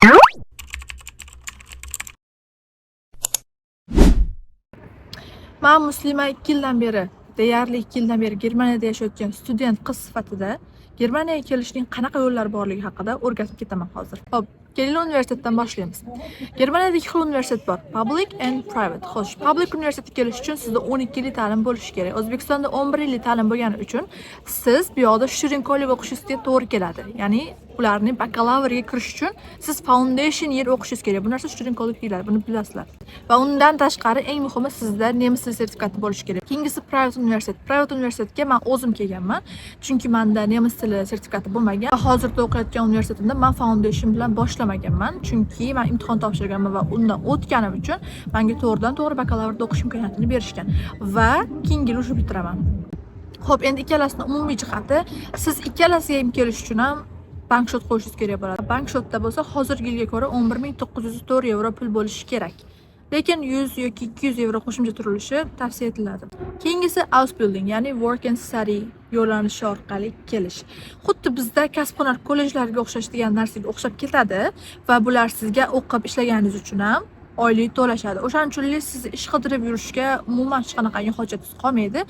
Men Muslima 2 yildan beri, deyarli 2 yildan beri Germaniyada yashayotgan student qiz sifatida Germaniyaga kelishning qanaqa yo'llari borligi haqida o'rgatib ketaman hozir. Xo'p, keling universitetdan boshlaymiz. Germaniyada ikki xil universitet bor: public and private. Xo'sh, public universitetga kelish uchun sizda 12 yillik ta'lim bo'lishi kerak. O'zbekistonda 11 yillik ta'lim bo'lgani uchun siz bu yoqda student college o'qishingizga to'g'ri keladi. Ya'ni ularning bakalavrga kirish uchun siz foundation year o'qishingiz kerak. Bu narsa student college deyiladi, buni bilasizlar. Va undan tashqari eng muhimi sizda nemis tili sertifikati bo'lishi kerak. Keyingisi private universitet. Private universitetga men o'zim kelganman, chunki menda nemis tili sertifikati bo'lmagan. Va hozirda o'qiyotgan universitetimda men foundation bilan boshlamaganman, chunki men imtihon topshirganman va undan o'tganim uchun menga to'g'ridan-to'g'ri bakalavrda o'qish imkoniyatini berishgan va keyingi yil уже bitiraman. Xo'p, endi ikkalasining umumiy jihati, siz ikkalasiga ham kelish uchun ham bankshot qo'yishingiz kerak bo'ladi. Bankshotda bo'lsa, hozirgi yilga ko'ra 11.904 yevro pul bo'lishi kerak. Lekin 100 yoki 200 yevro qo'shimcha turilishi tavsiya etiladi. Keyingisi Ausbildung, ya'ni work and study yo'nalishi orqali kelish. Xuddi bizda kasb-hunar kollejlariga o'xshash degan narsaga o'xshab ketadi va bular sizga o'qib ishlaganingiz uchun ham oylik to'lashadi. O'shaning uchun siz ish qidirib yurishga umuman hech qanaqangi hojatingiz qolmaydi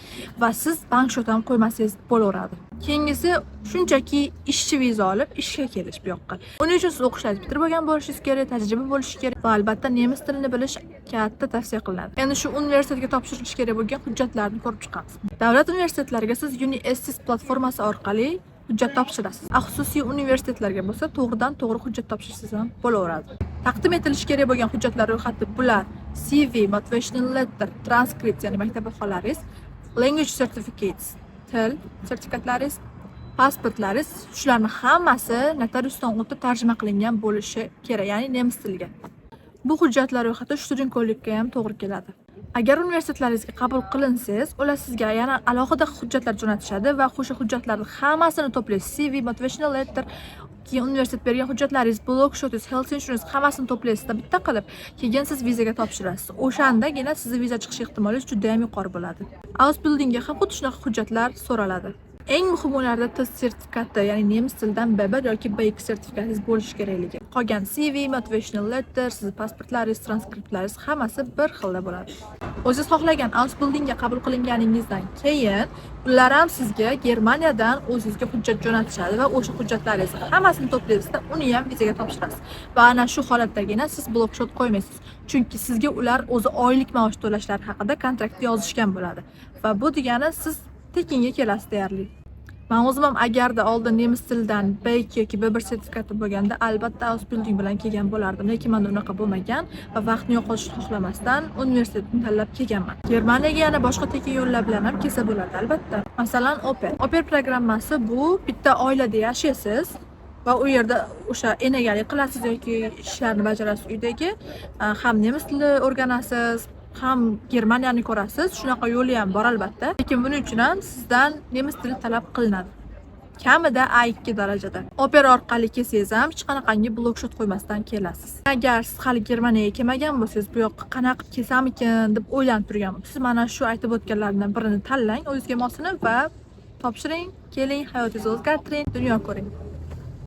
va siz bankshot ham qo'ymasangiz bo'laveradi. Keyingisi shunchaki ishchi viza olib ishga kelish bu yoqqa. Uning uchun siz o'qishlarni bitirib olgan bo'lishingiz kerak, tajriba bo'lishi kerak va albatta nemis tilini bilish katta tavsiya qilinadi. Endi shu universitetga topshirilishi kerak bo'lgan hujjatlarni ko'rib chiqamiz. Davlat universitetlariga siz UniSys platformasi orqali hujjat topshirasiz. Xususiy universitetlarga bo'lsa to'g'ridan-to'g'ri hujjat topshirsangiz ham bo'laveradi. Taqdim etilishi kerak bo'lgan hujjatlar ro'yxati bular: CV, motivational letter, transkript, ya'ni maktab baholalaringiz, language certificates, til sertifikatlaringiz, pasportlaringiz, shularning hammasi notariusdan o'tib tarjima qilingan bo'lishi kerak, ya'ni nemis tiliga. Bu hujjatlar ro'yxati student college'ga ham to'g'ri keladi. Agar universitetlaringizga qabul qilinsangiz, ular sizga yana alohida hujjatlar jo'natishadi va o'sha hujjatlarning hammasini to'playsiz. CV, motivational letter, keyin universitet bergan hujjatlaringiz, blogshotingiz, health insurance hammasini to'playsiz, bitta qilib, keyin siz vizaga topshirasiz. O'shandagina sizning viza chiqish ehtimoliyati juda ham yuqori bo'ladi. Ausbildungga ham xuddi shunaqa hujjatlar so'raladi. Eng muhim ularda til sertifikati, ya'ni nemis tilidan B1 yoki B2 sertifikatingiz bo'lishi kerakligi. Qolgan CV, motivational letter, sizning pasportlaringiz, transkriptlaringiz hammasi bir xilda bo'ladi. O'zingiz xohlagan Ausbildungga qabul qilinganingizdan keyin ular ham sizga Germaniyadan o'zingizga hujjat jo'natishadi va o'sha hujjatlaringizni hammasini to'playsizda, uni ham vizaga topshirasiz. Va ana shu holatdagina siz blokshot qo'ymaysiz. Chunki sizga ular o'zi oylik maosh to'lashlari haqida kontraktda yozishgan bo'ladi. Va bu degani siz tekinga kelasiz deyarli. Men o'zim ham agarda oldin nemis tilidan B2 yoki B1 sertifikati bo'lganda albatta Ausbildung bilan kelgan bo'lardim, lekin menda unaqa bo'lmagan va vaqtni yo'qotishni xohlamasdan universitetni tanlab kelganman. Germaniyaga yana boshqa tekin yo'llar bilan ham kelsa bo'ladi albatta. Masalan, Oper programmasi bu bitta oilada yashaysiz va u yerda o'sha enagalik qilasiz yoki ishlarni bajarasiz uydagi, ham nemis tili o'rganasiz, ham Germaniyani ko'rasiz. Shunaqa yo'li ham bor albatta. Lekin buning uchun ham sizdan nemis tili talab qilinadi. Kamida A2 darajada. Opera orqali kelsangiz ham hech qanaqangi blokshot qo'ymasdan kelasiz. Agar siz hali Germaniyaga kelmagan bo'lsangiz, bu yoqqa qanaqa kelsamikin deb o'ylanib turgan bo'lsangiz, mana shu aytib o'tganlardan birini tanlang, o'zingizga mosini va topshiring, keling, hayotingizni o'zgartiring, dunyo ko'ring.